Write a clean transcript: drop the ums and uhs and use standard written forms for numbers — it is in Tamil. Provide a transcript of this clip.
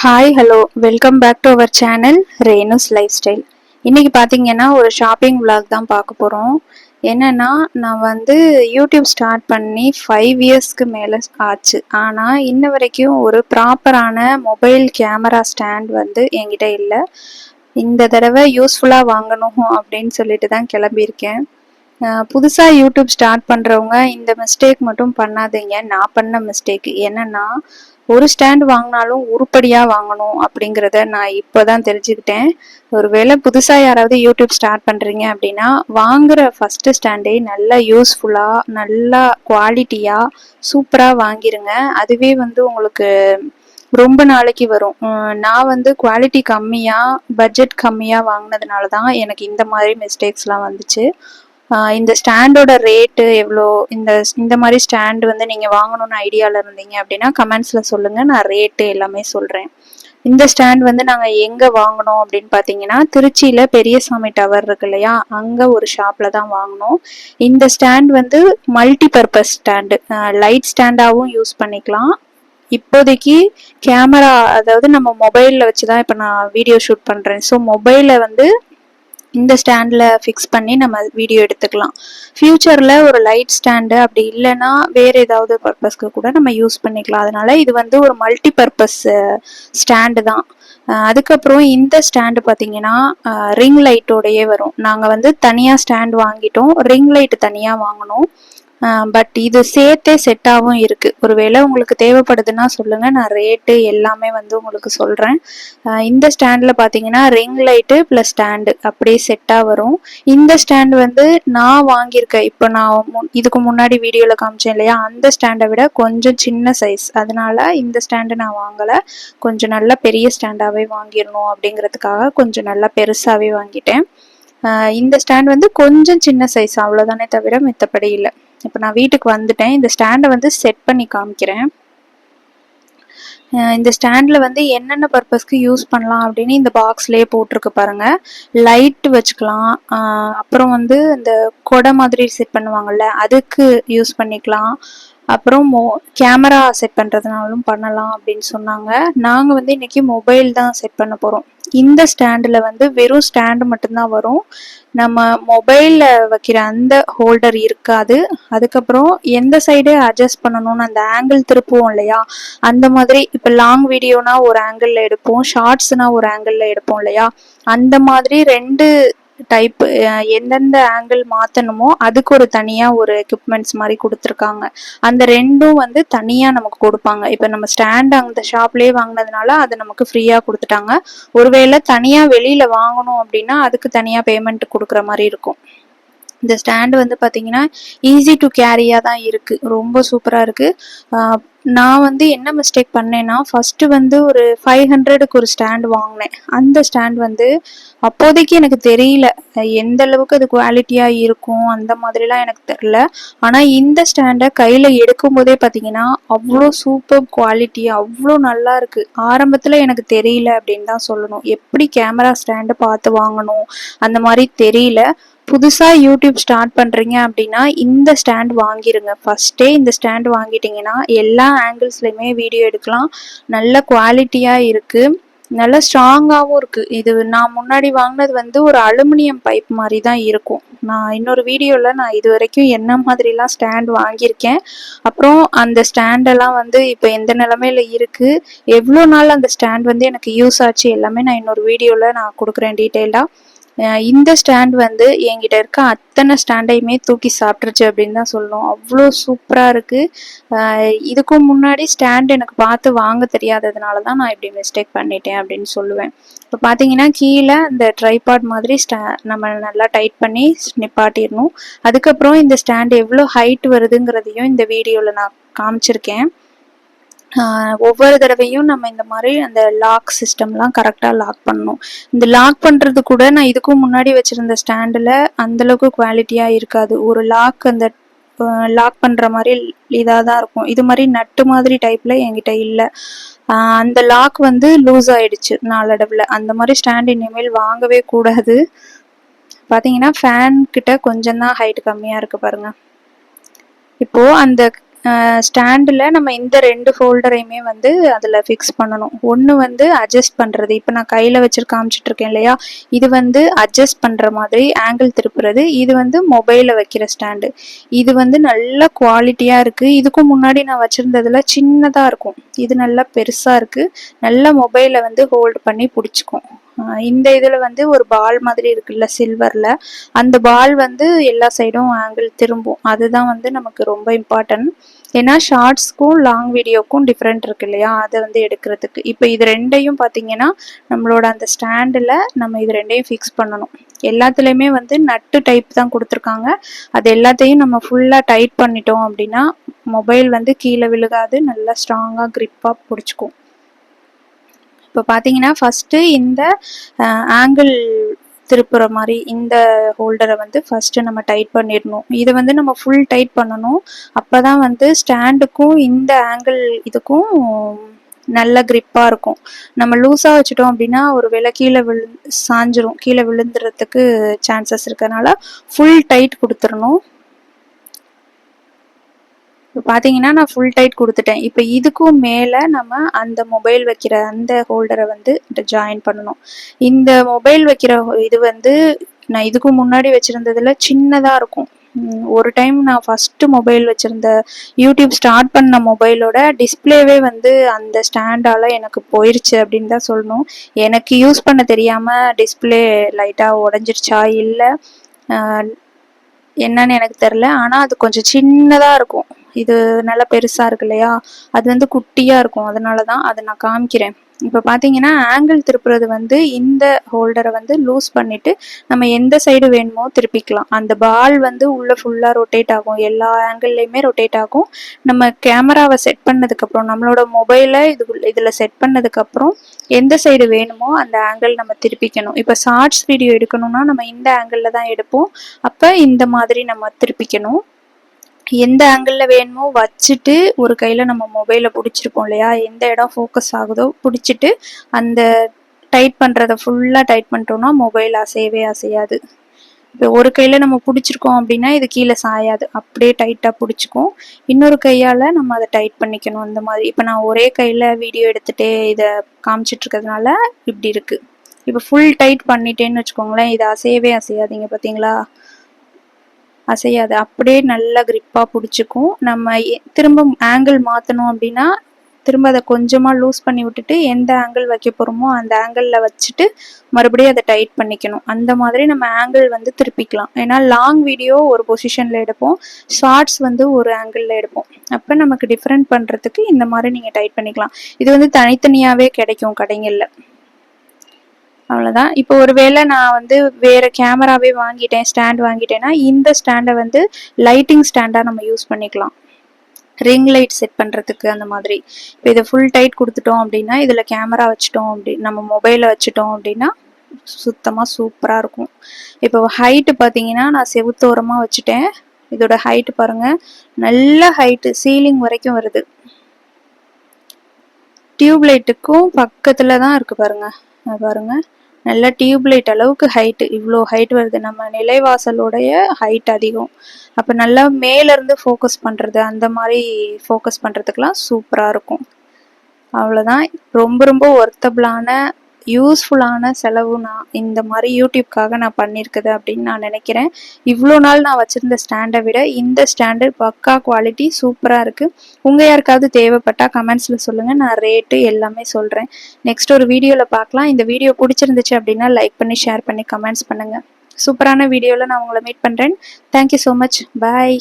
Hi hello welcome back to our channel Renu's lifestyle. இன்னைக்கு பார்த்தீங்கன்னா ஒரு ஷாப்பிங் vlog தான் பார்க்க போகிறோம். என்னன்னா நான் யூடியூப் ஸ்டார்ட் பண்ணி 5 இயர்ஸ்க்கு மேலே ஆச்சு. ஆனால் இன்ன வரைக்கும் ஒரு ப்ராப்பரான மொபைல் கேமரா ஸ்டாண்ட் என்கிட்ட இல்லை. இந்த தடவை யூஸ்ஃபுல்லாக வாங்கணும் அப்படின்னு சொல்லிட்டு தான் கிளம்பியிருக்கேன். புதுசாக யூடியூப் ஸ்டார்ட் பண்ணுறவங்க இந்த மிஸ்டேக் மட்டும் பண்ணாதீங்க. நான் பண்ண மிஸ்டேக் என்னன்னா, ஒரு ஸ்டாண்ட் வாங்கினாலும் உருப்படியாக வாங்கணும் அப்படிங்கிறத நான் இப்போ தான் தெரிஞ்சுக்கிட்டேன். ஒருவேளை புதுசாக யாராவது யூடியூப் ஸ்டார்ட் பண்ணுறீங்க அப்படின்னா வாங்குகிற ஃபஸ்ட்டு ஸ்டாண்டே நல்லா யூஸ்ஃபுல்லாக நல்லா குவாலிட்டியாக சூப்பராக வாங்கிருங்க. அதுவே உங்களுக்கு ரொம்ப நாளைக்கு வரும். நான் குவாலிட்டி கம்மியாக பட்ஜெட் கம்மியாக வாங்கினதுனால தான் எனக்கு இந்த மாதிரி மிஸ்டேக்ஸ்லாம் வந்துச்சு. இந்த ஸ்டாண்டோட ரேட்டு எவ்வளோ, இந்த மாதிரி ஸ்டாண்டு நீங்கள் வாங்கணும்னு ஐடியாவில் இருந்தீங்க அப்படின்னா கமெண்ட்ஸில் சொல்லுங்கள், நான் ரேட்டு எல்லாமே சொல்கிறேன். இந்த ஸ்டாண்ட் நாங்கள் எங்கே வாங்கினோம் அப்படின்னு பார்த்தீங்கன்னா, திருச்சியில் பெரியசாமி டவர் இருக்கு இல்லையா, அங்கே ஒரு ஷாப்பில் தான் வாங்கினோம். இந்த stand multi purpose stand, light ஸ்டாண்டாகவும் யூஸ் பண்ணிக்கலாம். இப்போதைக்கு கேமரா, அதாவது நம்ம மொபைலில் வச்சு தான் இப்போ நான் வீடியோ ஷூட் பண்ணுறேன். ஸோ மொபைலை இந்த ஸ்டாண்டில் ஃபிக்ஸ் பண்ணி நம்ம வீடியோ எடுத்துக்கலாம். ஃப்யூச்சரில் ஒரு லைட் ஸ்டாண்டு அப்படி இல்லைன்னா வேறு ஏதாவது பர்பஸ்க்கு கூட நம்ம யூஸ் பண்ணிக்கலாம். அதனால இது ஒரு மல்டி பர்பஸ் ஸ்டாண்டு தான். அதுக்கப்புறம் இந்த ஸ்டாண்டு பார்த்தீங்கன்னா ரிங் லைட்டோடையே வரும். நாங்கள் தனியாக ஸ்டாண்ட் வாங்கிட்டோம், ரிங் லைட்டு தனியாக வாங்கினோம். பட் இது சேர்த்தே செட்டாகவும் இருக்குது. ஒருவேளை உங்களுக்கு தேவைப்படுதுன்னா சொல்லுங்கள், நான் ரேட்டு எல்லாமே உங்களுக்கு சொல்கிறேன். இந்த ஸ்டாண்டில் பார்த்தீங்கன்னா ரிங் லைட்டு ப்ளஸ் ஸ்டாண்டு அப்படியே செட்டாக வரும். இந்த ஸ்டாண்டு நான் வாங்கியிருக்கேன், இப்போ நான் இதுக்கு முன்னாடி வீடியோவில் காமிச்சேன் இல்லையா, அந்த ஸ்டாண்டை விட கொஞ்சம் சின்ன சைஸ். அதனால இந்த ஸ்டாண்டு நான் வாங்கலை. கொஞ்சம் நல்லா பெரிய ஸ்டாண்டாகவே வாங்கிடணும் அப்படிங்கிறதுக்காக கொஞ்சம் நல்லா பெருசாகவே வாங்கிட்டேன். இந்த ஸ்டாண்ட் கொஞ்சம் சின்ன சைஸ் அவ்வளோதானே தவிர மித்தபடி இல்லை. இப்போ நான் வீட்டுக்கு வந்துட்டேன். இந்த ஸ்டாண்டை செட் பண்ணி காமிக்கிறேன். இந்த ஸ்டாண்டில் என்னென்ன பர்பஸ்க்கு யூஸ் பண்ணலாம் அப்படின்னு இந்த பாக்ஸ்லேயே போட்டிருக்கு பாருங்கள். லைட் வச்சுக்கலாம், அப்புறம் இந்த கொடை மாதிரி செட் பண்ணுவாங்கள்ல அதுக்கு யூஸ் பண்ணிக்கலாம், அப்புறம் கேமரா செட் பண்ணுறதுனாலும் பண்ணலாம் அப்படின்னு சொன்னாங்க. நாங்கள் இன்னைக்கு மொபைல் தான் செட் பண்ண போகிறோம். இந்த ஸ்டாண்டில் வெறும் ஸ்டாண்டு மட்டும்தான் வரும். நம்ம மொபைலில் வைக்கிற அந்த ஹோல்டர் இருக்காது. அதுக்கப்புறம் எந்த சைடு அட்ஜஸ்ட் பண்ணணும்னு அந்த ஆங்கிள் திருப்புவோம் இல்லையா, அந்த மாதிரி இப்போ லாங் வீடியோனா ஒரு ஆங்கிளில் எடுப்போம், ஷார்ட்ஸ்னா ஒரு ஆங்கிளில் எடுப்போம் இல்லையா, அந்த மாதிரி ரெண்டு டைப் எந்தெந்த ஆங்கிள் மாற்றணுமோ அதுக்கு ஒரு தனியாக ஒரு எக்யூப்மெண்ட்ஸ் மாதிரி கொடுத்துருக்காங்க. அந்த ரெண்டும் தனியாக நமக்கு கொடுப்பாங்க. இப்போ நம்ம ஸ்டாண்ட் அந்த ஷாப்லேயே வாங்கினதுனால அது நமக்கு ஃப்ரீயாக கொடுத்துட்டாங்க. ஒருவேளை தனியாக வெளியில் வாங்கணும் அப்படின்னா அதுக்கு தனியாக பேமெண்ட் கொடுக்குற மாதிரி இருக்கும். இந்த ஸ்டாண்டு பார்த்தீங்கன்னா ஈஸி டு கேரியாக தான் இருக்குது, ரொம்ப சூப்பராக இருக்குது. நான் என்ன மிஸ்டேக் பண்ணேன்னா, ஃபஸ்ட்டு ஒரு 500க்கு ஒரு ஸ்டாண்டு வாங்கினேன். அந்த ஸ்டாண்ட் அப்போதைக்கு எனக்கு தெரியல எந்த அளவுக்கு அது குவாலிட்டியாக இருக்கும், அந்த மாதிரிலாம் எனக்கு தெரில. ஆனால் இந்த ஸ்டாண்டை கையில் எடுக்கும் போதே பார்த்தீங்கன்னா அவ்வளோ சூப்பர் குவாலிட்டி, அவ்வளோ நல்லா இருக்குது. ஆரம்பத்தில் எனக்கு தெரியல அப்படின்னு தான் சொல்லணும். எப்படி கேமரா ஸ்டாண்டு பார்த்து வாங்கணும் அந்த மாதிரி தெரியல. புதுசாக யூடியூப் ஸ்டார்ட் பண்ணுறீங்க அப்படின்னா இந்த ஸ்டாண்ட் வாங்கிருங்க. ஃபஸ்ட்டே இந்த ஸ்டாண்ட் வாங்கிட்டீங்கன்னா எல்லா ஆங்கிள்ஸ்லையுமே வீடியோ எடுக்கலாம். நல்ல குவாலிட்டியாக இருக்குது, நல்ல ஸ்ட்ராங்காகவும் இருக்குது. இது நான் முன்னாடி வாங்கினது ஒரு அலுமினியம் பைப் மாதிரி தான் இருக்கும். நான் இன்னொரு வீடியோவில் நான் இது வரைக்கும் என்ன மாதிரிலாம் ஸ்டாண்ட் வாங்கியிருக்கேன், அப்புறம் அந்த ஸ்டாண்டெல்லாம் இப்போ எந்த நிலமையில இருக்குது, எவ்வளோ நாள் அந்த ஸ்டாண்ட் எனக்கு யூஸ் ஆச்சு எல்லாமே நான் இன்னொரு வீடியோவில் நான் கொடுக்குறேன் டீட்டெயிலாக. இந்த ஸ்டாண்ட் என்கிட்ட இருக்க அத்தனை ஸ்டாண்டையுமே தூக்கி சாப்பிட்ருச்சு அப்படின்னு தான் சொல்லணும். அவ்வளோ சூப்பராக இருக்குது. இதுக்கும் முன்னாடி ஸ்டாண்ட் எனக்கு பார்த்து வாங்க தெரியாததுனால தான் நான் இப்படி மிஸ்டேக் பண்ணிட்டேன் அப்படின்னு சொல்லுவேன். இப்போ பார்த்தீங்கன்னா கீழே இந்த ட்ரைபாட் மாதிரி நம்ம நல்லா டைட் பண்ணி நிப்பாட்டிடணும். அதுக்கப்புறம் இந்த ஸ்டாண்ட் எவ்வளோ ஹைட் வருதுங்கிறதையும் இந்த வீடியோவில் நான் காமிச்சிருக்கேன். ஒவ்வொரு தடவையும் நம்ம இந்த மாதிரி அந்த லாக் சிஸ்டம்லாம் கரெக்டாக லாக் பண்ணணும். இந்த லாக் பண்ணுறது கூட நான் இதுக்கும் முன்னாடி வச்சுருந்த ஸ்டாண்டில் அந்தளவுக்கு குவாலிட்டியாக இருக்காது. ஒரு லாக் அந்த லாக் பண்ணுற மாதிரி இதாக தான் இருக்கும். இது மாதிரி நட்டு மாதிரி டைப்பில் என்கிட்ட இல்லை. அந்த லாக் லூஸ் ஆகிடுச்சு நாளடைவில். அந்த மாதிரி ஸ்டாண்ட் இனிமேல் வாங்கவே கூடாது. பார்த்தீங்கன்னா ஃபேன் கிட்ட கொஞ்சம் தான் ஹைட் கம்மியாக இருக்குது பாருங்கள். இப்போது அந்த ஸ்டாண்டில் நம்ம இந்த 2 ஃபோல்டரையுமே வந்து அதில் ஃபிக்ஸ் பண்ணணும். ஒன்று வந்து அட்ஜஸ்ட் பண்ணுறது, இப்போ நான் கையில் வச்சுட்டு காமிச்சிட்ருக்கேன் இல்லையா, இது வந்து அட்ஜஸ்ட் பண்ணுற மாதிரி ஆங்கிள் திருப்புறது. இது வந்து மொபைலில் வைக்கிற ஸ்டாண்டு. இது வந்து நல்ல குவாலிட்டியாக இருக்குது. இதுக்கும் முன்னாடி நான் வச்சுருந்ததில் சின்னதாக இருக்கும், இது நல்லா பெருசாக இருக்குது. நல்லா மொபைலை வந்து ஹோல்டு பண்ணி பிடிச்சிக்கும். இந்த இதில் வந்து ஒரு பால் மாதிரி இருக்குல்ல சில்வரில், அந்த பால் வந்து எல்லா சைடும் ஆங்கிள் திரும்பும். அதுதான் வந்து நமக்கு ரொம்ப இம்பார்ட்டன்ட். ஏன்னா ஷார்ட்ஸ்க்கும் லாங் வீடியோக்கும் டிஃப்ரெண்ட் இருக்கு இல்லையா, அதை வந்து எடுக்கிறதுக்கு. இப்போ இது ரெண்டையும் பார்த்தீங்கன்னா நம்மளோட அந்த ஸ்டாண்டில் நம்ம இது ரெண்டையும் ஃபிக்ஸ் பண்ணணும். எல்லாத்துலேயுமே வந்து நட்டு டைப் தான் கொடுத்துருக்காங்க. அது எல்லாத்தையும் நம்ம ஃபுல்லாக டைட் பண்ணிட்டோம் அப்படின்னா மொபைல் வந்து கீழே விழுகாது, நல்லா ஸ்ட்ராங்காக க்ரிப்பாக பிடிச்சிக்கும். இப்போ பார்த்தீங்கன்னா ஃபஸ்ட்டு இந்த ஆங்கிள் திருப்புற மாதிரி இந்த ஹோல்டரை வந்து ஃபஸ்ட்டு நம்ம டைட் பண்ணிடணும். இதை வந்து நம்ம ஃபுல் டைட் பண்ணணும். அப்போ தான் வந்து ஸ்டாண்டுக்கும் இந்த ஆங்கிள் இதுக்கும் நல்ல க்ரிப்பாக இருக்கும். நம்ம லூஸாக வச்சுட்டோம் அப்படின்னா ஒரு வேளை கீழே சாஞ்சிரும், கீழே விழுந்துறதுக்கு சான்சஸ் இருக்கிறதுனால ஃபுல் டைட் கொடுத்துடணும். இப்போ பார்த்தீங்கன்னா நான் ஃபுல் டைட் கொடுத்துட்டேன். இப்போ இதுக்கும் மேலே நம்ம அந்த மொபைல் வைக்கிற அந்த ஹோல்டரை வந்து ஜாயின் பண்ணணும். இந்த மொபைல் வைக்கிற இது வந்து நான் இதுக்கு முன்னாடி வச்சுருந்ததில் சின்னதாக இருக்கும். ஒரு டைம் நான் ஃபஸ்ட்டு மொபைல் வச்சுருந்த யூடியூப் ஸ்டார்ட் பண்ண மொபைலோட டிஸ்பிளேவே வந்து அந்த ஸ்டாண்டால் எனக்கு போயிடுச்சு அப்படின்னு தான் சொல்லணும். எனக்கு யூஸ் பண்ண தெரியாமல் டிஸ்பிளே லைட்டாக உடஞ்சிருச்சா இல்லை என்னன்னு எனக்கு தெரில. ஆனால் அது கொஞ்சம் சின்னதாக இருக்கும், இது நல்லா பெருசாக இருக்கு இல்லையா, அது வந்து குட்டியாக இருக்கும். அதனால தான் அதை நான் காமிக்கிறேன். இப்போ பார்த்தீங்கன்னா ஆங்கிள் திருப்புறது வந்து இந்த ஹோல்டரை வந்து லூஸ் பண்ணிவிட்டு நம்ம எந்த சைடு வேணுமோ திருப்பிக்கலாம். அந்த பால் வந்து உள்ளே ஃபுல்லாக ரொட்டேட் ஆகும், எல்லா ஆங்கிள்லேயுமே ரொட்டேட் ஆகும். நம்ம கேமராவை செட் பண்ணதுக்கப்புறம் நம்மளோட மொபைலை இதில் செட் பண்ணதுக்கப்புறம் எந்த சைடு வேணுமோ அந்த ஆங்கிள் நம்ம திருப்பிக்கணும். இப்போ ஷார்ட்ஸ் வீடியோ எடுக்கணும்னா நம்ம இந்த ஆங்கிளில் தான் எடுப்போம். அப்போ இந்த மாதிரி நம்ம திருப்பிக்கணும். எந்த ஆங்கிளில் வேணுமோ வச்சுட்டு ஒரு கையில் நம்ம மொபைலை பிடிச்சிருப்போம் இல்லையா, எந்த இடம் ஃபோக்கஸ் ஆகுதோ பிடிச்சிட்டு அந்த டைட் பண்ணுறதை ஃபுல்லாக டைட் பண்ணிட்டோம்னா மொபைல் அசையவே அசையாது. இப்போ ஒரு கையில் நம்ம பிடிச்சிருக்கோம் அப்படின்னா இது கீழே சாயாது, அப்படியே டைட்டாக பிடிச்சிக்கும். இன்னொரு கையால் நம்ம அதை டைட் பண்ணிக்கணும். அந்த மாதிரி இப்போ நான் ஒரே கையில் வீடியோ எடுத்துகிட்டே இதை காமிச்சிட்ருக்கிறதுனால இப்படி இருக்குது. இப்போ ஃபுல் டைட் பண்ணிட்டேன்னு வச்சுக்கோங்களேன், இது அசையவே அசையாதீங்க. பார்த்தீங்களா, அசையாது, அப்படியே நல்லா க்ரிப்பாக பிடிச்சிக்கும். நம்ம திரும்ப ஆங்கிள் மாற்றணும் அப்படின்னா திரும்ப அதை கொஞ்சமாக லூஸ் பண்ணி விட்டுட்டு எந்த ஆங்கிள் வைக்க போகிறோமோ அந்த ஆங்கிளில் வச்சுட்டு மறுபடியும் அதை டைட் பண்ணிக்கணும். அந்த மாதிரி நம்ம ஆங்கிள் வந்து திருப்பிக்கலாம். ஏன்னா லாங் வீடியோ ஒரு பொசிஷனில் எடுப்போம், ஷார்ட்ஸ் வந்து ஒரு ஆங்கிளில் எடுப்போம். அப்போ நமக்கு டிஃப்ரெண்ட் பண்ணுறதுக்கு இந்த மாதிரி நீங்கள் டைட் பண்ணிக்கலாம். இது வந்து தனித்தனியாகவே கிடைக்கும் கடைகளில். அவ்வளோதான். இப்போ ஒரு வேளை நான் வந்து வேறு கேமராவே வாங்கிட்டேன், ஸ்டாண்ட் வாங்கிட்டேன்னா இந்த ஸ்டாண்டை வந்து லைட்டிங் ஸ்டாண்டாக நம்ம யூஸ் பண்ணிக்கலாம், ரிங் லைட் செட் பண்ணுறதுக்கு அந்த மாதிரி. இப்போ இதை ஃபுல் டைட் கொடுத்துட்டோம் அப்படின்னா இதில் கேமரா வச்சுட்டோம் நம்ம மொபைலை வச்சுட்டோம் அப்படின்னா சுத்தமாக சூப்பராக இருக்கும். இப்போ ஹைட்டு பார்த்தீங்கன்னா நான் செவுத்தோரமாக வச்சுட்டேன். இதோட ஹைட்டு பாருங்கள், நல்ல ஹைட்டு, சீலிங் வரைக்கும் வருது. டியூப்லைட்டுக்கும் பக்கத்தில் தான் இருக்குது பாருங்கள், நல்ல டியூப்லைட் அளவுக்கு ஹைட்டு, இவ்வளோ ஹைட் வருது. நம்ம நிலைவாசலோடைய ஹைட் அதிகம். அப்போ நல்லா மேலேருந்து ஃபோக்கஸ் பண்ணுறது, அந்த மாதிரி ஃபோக்கஸ் பண்ணுறதுக்கெலாம் சூப்பராக இருக்கும். அவ்வளோதான். ரொம்ப ரொம்ப ஒர்த்தபிளான யூஸ்ஃபுல்லான செலவு நான் இந்த மாதிரி யூடியூப்காக நான் பண்ணியிருக்குது அப்படின்னு நான் நினைக்கிறேன். இவ்வளோ நாள் நான் வச்சுருந்த ஸ்டாண்டை விட இந்த ஸ்டாண்டு பக்கா குவாலிட்டி சூப்பராக இருக்குது. உங்கள் யாருக்காவது தேவைப்பட்டால் கமெண்ட்ஸில் சொல்லுங்கள், நான் ரேட்டு எல்லாமே சொல்கிறேன். நெக்ஸ்ட் ஒரு வீடியோவில் பார்க்கலாம். இந்த வீடியோ பிடிச்சிருந்துச்சு அப்படின்னா லைக் பண்ணி ஷேர் பண்ணி கமெண்ட்ஸ் பண்ணுங்கள். சூப்பரான வீடியோவில் நான் உங்களை மீட் பண்ணுறேன். Thank you so much. பாய்.